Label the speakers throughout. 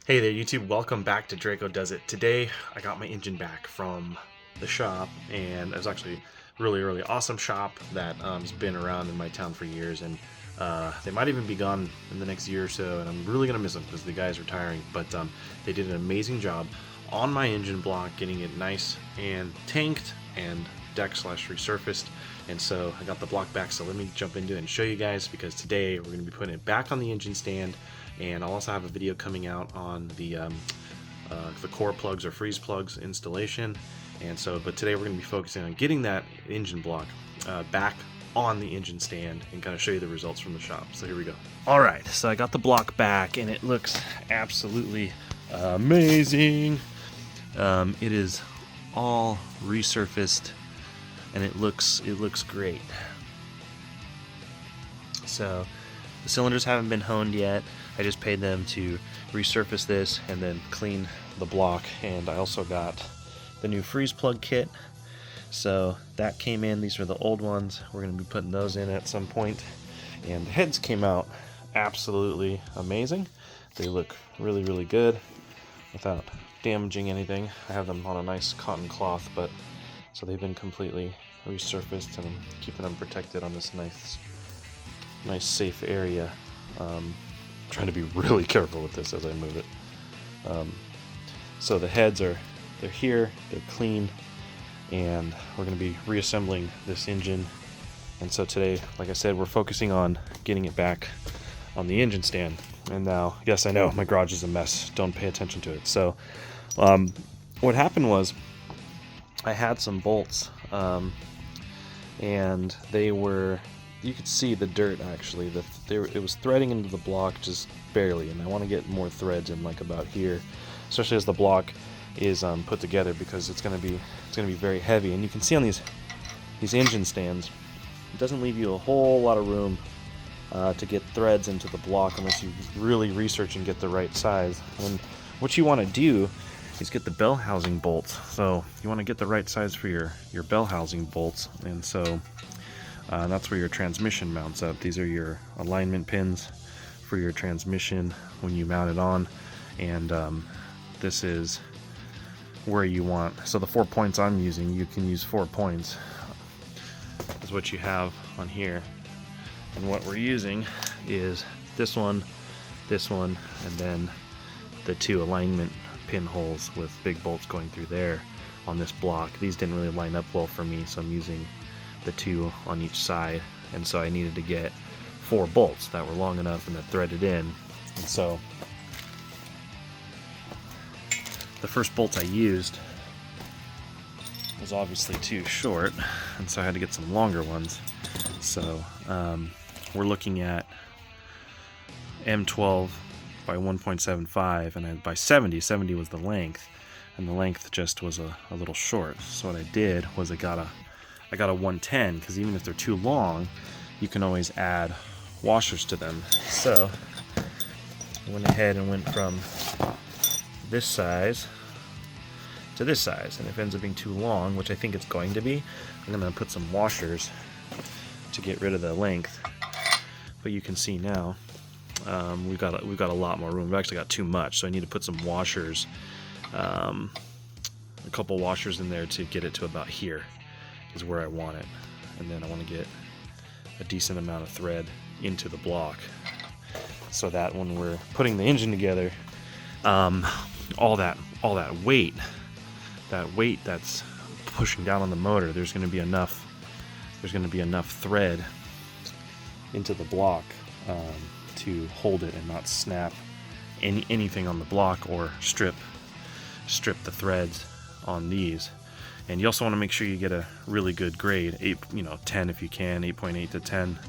Speaker 1: Hey there YouTube, welcome back to Draco Does It. Today I got my engine back from the shop, and it was actually a really awesome shop that has been around in my town for years, and they might even be gone in the next year or so, and I'm really gonna miss them because the guy's retiring, but they did an amazing job on my engine block, getting it nice and tanked and deck/resurfaced. And so I got the block back, so let me jump into it and show you guys, because today we're going to be putting it back on the engine stand, and I'll also have a video coming out on the core plugs or freeze plugs installation. And so, but today we're going to be focusing on getting that engine block back on the engine stand and kind of show you the results from the shop. So here we go. All right, so I got the block back and it looks absolutely amazing. It is all resurfaced and it looks great. So the cylinders haven't been honed yet. I just paid them to resurface this and then clean the block, and I also got the new freeze plug kit. So that came in. These are the old ones. We're going to be putting those in at some point. And the heads came out absolutely amazing. They look really good without damaging anything. I have them on a nice cotton cloth, but so they've been completely resurfaced, and I'm keeping them protected on this nice safe area. Trying to be really careful with this as I move it. So the heads they're here, they're clean, and we're going to be reassembling this engine. And so today, like I said, we're focusing on getting it back on the engine stand. And now, yes, I know my garage is a mess. Don't pay attention to it. So what happened was I had some bolts, and they were, you could see the dirt actually. It was threading into the block just barely, and I want to get more threads in, like about here, especially as the block is put together, because it's going to be very heavy. And you can see on these engine stands, it doesn't leave you a whole lot of room to get threads into the block unless you really research and get the right size. And what you want to do is get the bell housing bolts. So you want to get the right size for your bell housing bolts, and so that's where your transmission mounts up. These are your alignment pins for your transmission when you mount it on, and this is where you want. So the 4 points I'm using, you can use 4 points, is what you have on here. And what we're using is this one, and then the 2 alignment pinholes with big bolts going through there on this block. These didn't really line up well for me, so I'm using the 2 on each side, and so I needed to get 4 bolts that were long enough and that threaded in. And so the first bolts I used was obviously too short, and so I had to get some longer ones. So we're looking at M12 by 1.75, and by 70 was the length, and the length just was a little short. So what I did was I got a 110, because even if they're too long, you can always add washers to them. So I went ahead and went from this size to this size, and if it ends up being too long, which I think it's going to be, I'm going to put some washers to get rid of the length. But you can see now we've got a lot more room. We've actually got too much, so I need to put some washers, a couple washers in there to get it to about here is where I want it. And then I want to get a decent amount of thread into the block, so that when we're putting the engine together, all that weight that's pushing down on the motor, there's going to be enough thread into the block to hold it and not snap anything on the block or strip the threads on these. And you also want to make sure you get a really good grade, 10 if you can, 8.8 to 10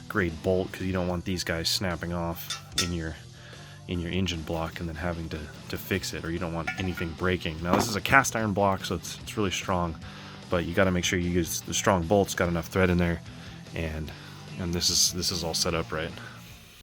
Speaker 1: grade bolt, because you don't want these guys snapping off in your engine block and then having to fix it, or you don't want anything breaking. Now this is a cast iron block, so it's really strong, but you got to make sure you use the strong bolts, got enough thread in there, and this is all set up right.